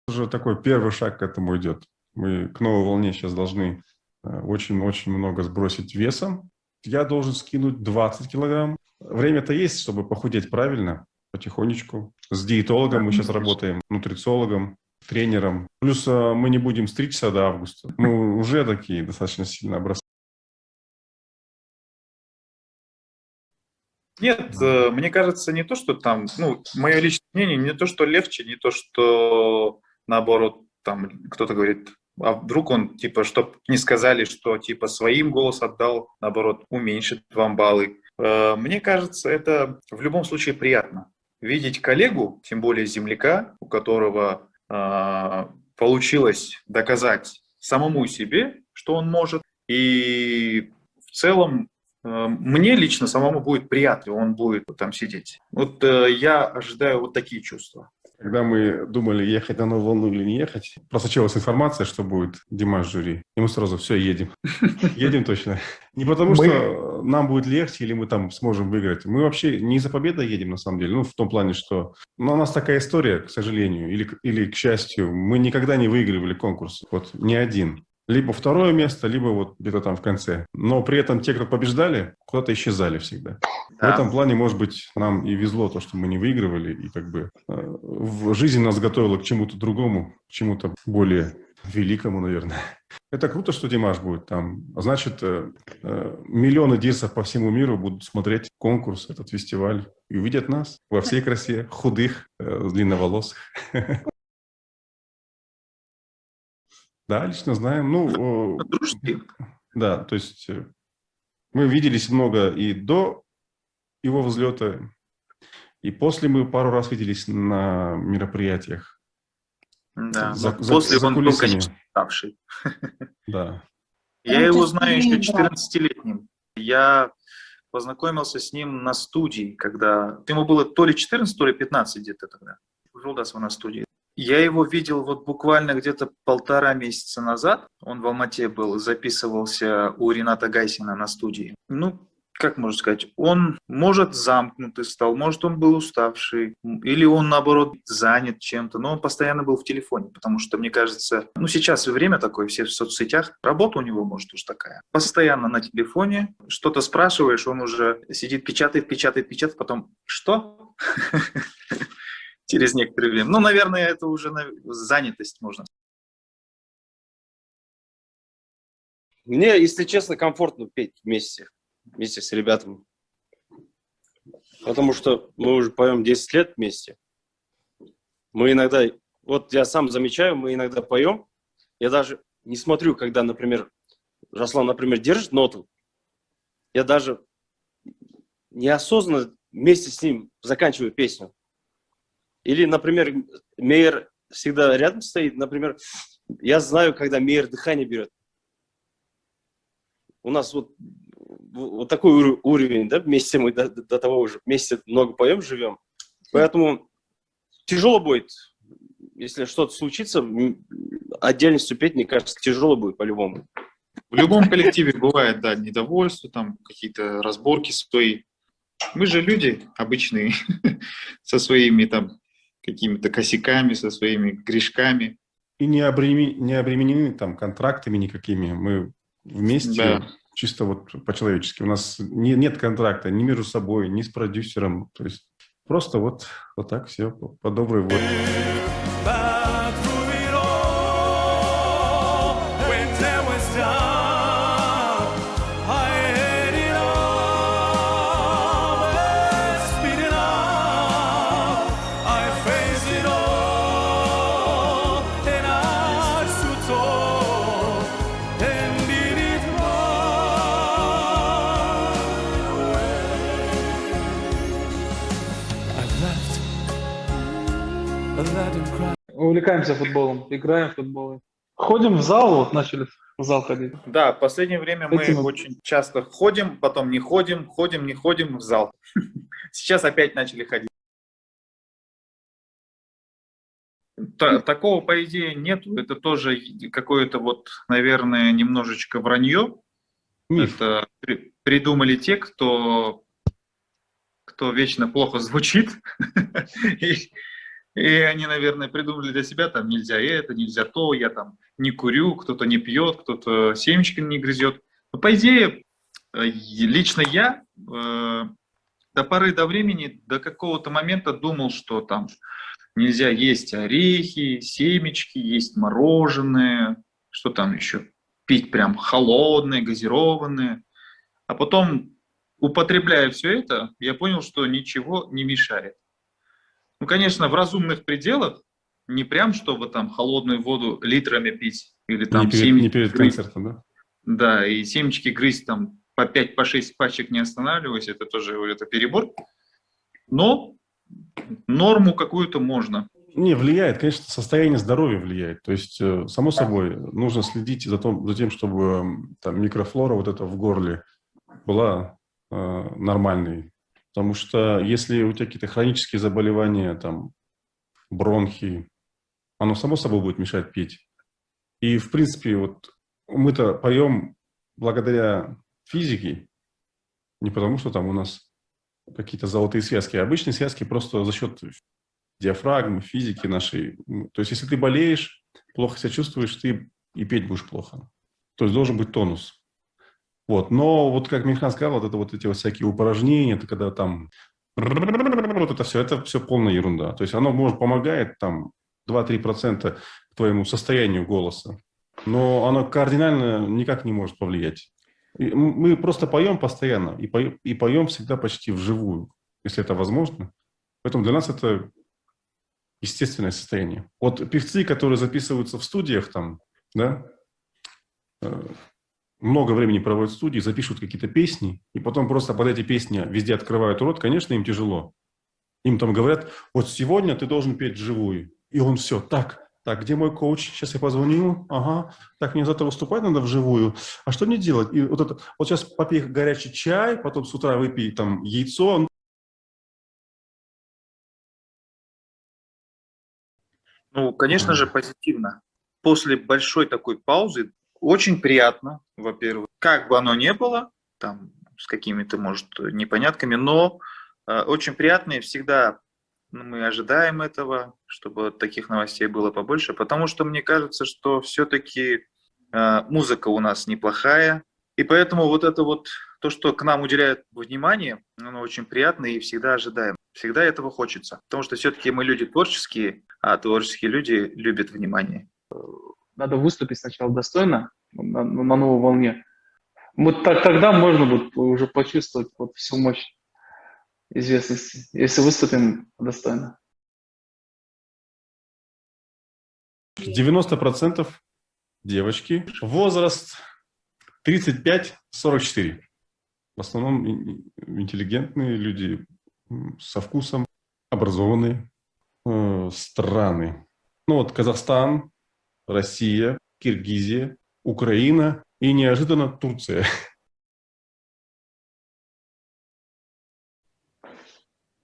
Уже такой первый шаг к этому идет. Мы к новой волне сейчас должны очень-очень много сбросить весом. Я должен скинуть 20 килограмм. Время-то есть, чтобы похудеть правильно, потихонечку. С диетологом мы сейчас работаем, нутрициологом, тренером. Плюс мы не будем стричься до августа. Мы уже такие достаточно сильно обросли. Нет, мне кажется, не то, что там, ну, мое личное мнение, не то, что легче, не то, что наоборот, там кто-то говорит, а вдруг он, типа, чтоб не сказали, что, типа, своим голос отдал, наоборот, уменьшит вам баллы. Мне кажется, это в любом случае приятно. Видеть коллегу, тем более земляка, у которого получилось доказать самому себе, что он может, и в целом мне лично самому будет приятно, он будет там сидеть. Вот я ожидаю вот такие чувства. Когда мы думали, ехать на новую волну или не ехать, просочилась информация, что будет Димаш в жюри. И мы сразу все, едем. Едем точно. Не потому, что нам будет легче или мы там сможем выиграть. Мы вообще не за победой едем, на самом деле. Ну, в том плане, что... Но у нас такая история, к сожалению, или к счастью. Мы никогда не выигрывали конкурс. Вот ни один. Либо второе место, либо вот где-то там в конце. Но при этом те, кто побеждали, куда-то исчезали всегда. Да. В этом плане, может быть, нам и везло то, что мы не выигрывали. И как бы жизнь нас готовила к чему-то другому, к чему-то более великому, наверное. Это круто, что Димаш будет там. Значит, миллионы дирсов по всему миру будут смотреть конкурс, этот фестиваль, и увидят нас во всей красе, худых, длинноволосых. Да, лично знаем. Ну, да, то есть мы виделись много и до его взлета, и после мы пару раз виделись на мероприятиях. Да, после он был, конечно, уставший. Да. Я его знаю еще 14-летним. Я познакомился с ним на студии, когда... Ему было то ли 14, то ли 15 где-то тогда. Жулдасова на студии. Я его видел вот буквально где-то 1,5 месяца назад. Он в Алмате был, записывался у Рената Гайсина на студии. Ну, как можно сказать, он, может, замкнутый стал, может, он был уставший, или он, наоборот, занят чем-то, но он постоянно был в телефоне, потому что, мне кажется, ну, сейчас и время такое, все в соцсетях, работа у него, может, уж такая. Постоянно на телефоне, что-то спрашиваешь, он уже сидит, печатает, потом, что? Через некоторое время. Ну, наверное, это уже занятость можно. Мне, если честно, комфортно петь вместе с ребятами. Потому что мы уже поем 10 лет вместе. Мы иногда, вот я сам замечаю, мы иногда поем. Я даже не смотрю, когда, например, Жаслан, например, держит ноту. Я даже неосознанно вместе с ним заканчиваю песню. Или, например, Мейер всегда рядом стоит. Например, я знаю, когда Мейер дыхание берет. У нас вот такой уровень, да, вместе мы до того уже вместе много поем, живем. Поэтому тяжело будет, если что-то случится, отдельностью петь, мне кажется, тяжело будет по-любому. В любом коллективе бывает, да, недовольство, там какие-то разборки свои. Мы же люди обычные, со своими там какими-то косяками, со своими грешками. И не обременены там контрактами никакими. Мы вместе, да. Чисто вот по-человечески. У нас нет контракта ни между собой, ни с продюсером. То есть просто вот так все по доброй воле. Увлекаемся футболом, играем в футбол. Ходим в зал, вот начали в зал ходить. Да, в последнее время мы очень часто ходим, потом не ходим, не ходим в зал. Сейчас опять начали ходить. Такого, по идее, нет. Это тоже какое-то вот, наверное, немножечко вранье. Это придумали те, кто вечно плохо звучит. И они, наверное, придумали для себя, там, нельзя это, нельзя то, я там не курю, кто-то не пьет, кто-то семечки не грызет. Но, по идее, лично я до поры до времени, до какого-то момента думал, что там нельзя есть орехи, семечки, есть мороженое, что там еще, пить прям холодное, газированное. А потом, употребляя все это, я понял, что ничего не мешает. Ну, конечно, в разумных пределах, не прям, чтобы там холодную воду литрами пить, или Не там перед, не семечки перед грызть. концертом, да? Да, и семечки грызть там по 5, по 6 пачек не останавливаясь, это тоже это перебор. Но норму какую-то можно. Не, влияет, конечно, состояние здоровья влияет. То есть, само собой, нужно следить за тем, чтобы там микрофлора вот эта в горле была нормальной. Потому что если у тебя какие-то хронические заболевания, там, бронхи, оно само собой будет мешать петь. И, в принципе, вот мы-то поем благодаря физике, не потому что там у нас какие-то золотые связки, а обычные связки просто за счет диафрагмы, физики нашей. То есть, если ты болеешь, плохо себя чувствуешь, ты и петь будешь плохо. То есть, должен быть тонус. Вот. Но вот как Михан сказал, вот эти вот всякие упражнения, это когда там вот это все полная ерунда. То есть, оно, может, помогает там 2-3% к твоему состоянию голоса, но оно кардинально никак не может повлиять. И мы просто поем постоянно и поем всегда почти вживую, если это возможно. Поэтому для нас это естественное состояние. Вот певцы, которые записываются в студиях там, да, много времени проводят в студии, запишут какие-то песни, и потом просто под эти песни везде открывают рот, конечно, им тяжело. Им там говорят, вот сегодня ты должен петь вживую. И он все, так, где мой коуч? Сейчас я позвоню, ага, так, мне завтра выступать надо вживую. А что мне делать? И вот сейчас попей горячий чай, потом с утра выпей там яйцо. Ну, конечно же, позитивно. После большой такой паузы очень приятно, во-первых. Как бы оно ни было, там, с какими-то, может, непонятками, но очень приятно, и всегда мы ожидаем этого, чтобы таких новостей было побольше, потому что мне кажется, что все-таки музыка у нас неплохая, и поэтому вот это вот, то, что к нам уделяют внимание, оно очень приятно и всегда ожидаем. Всегда этого хочется, потому что все-таки мы люди творческие, а творческие люди любят внимание. Надо выступить сначала достойно, на новой волне. Вот тогда можно будет уже почувствовать вот всю мощь известности, если выступим достойно. 90% девочки, возраст 35-44. В основном интеллигентные люди со вкусом, образованные страны. Ну вот Казахстан, Россия, Киргизия, Украина и неожиданно Турция.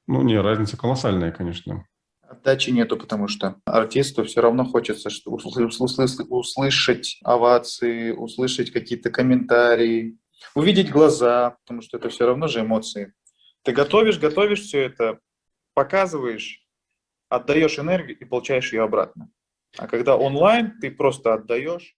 Ну, не, разница колоссальная, конечно. Отдачи нету, потому что артисту все равно хочется услышать овации, услышать какие-то комментарии, увидеть глаза, потому что это все равно же эмоции. Ты готовишь все это, показываешь, отдаешь энергию и получаешь ее обратно. А когда онлайн, ты просто отдаешь.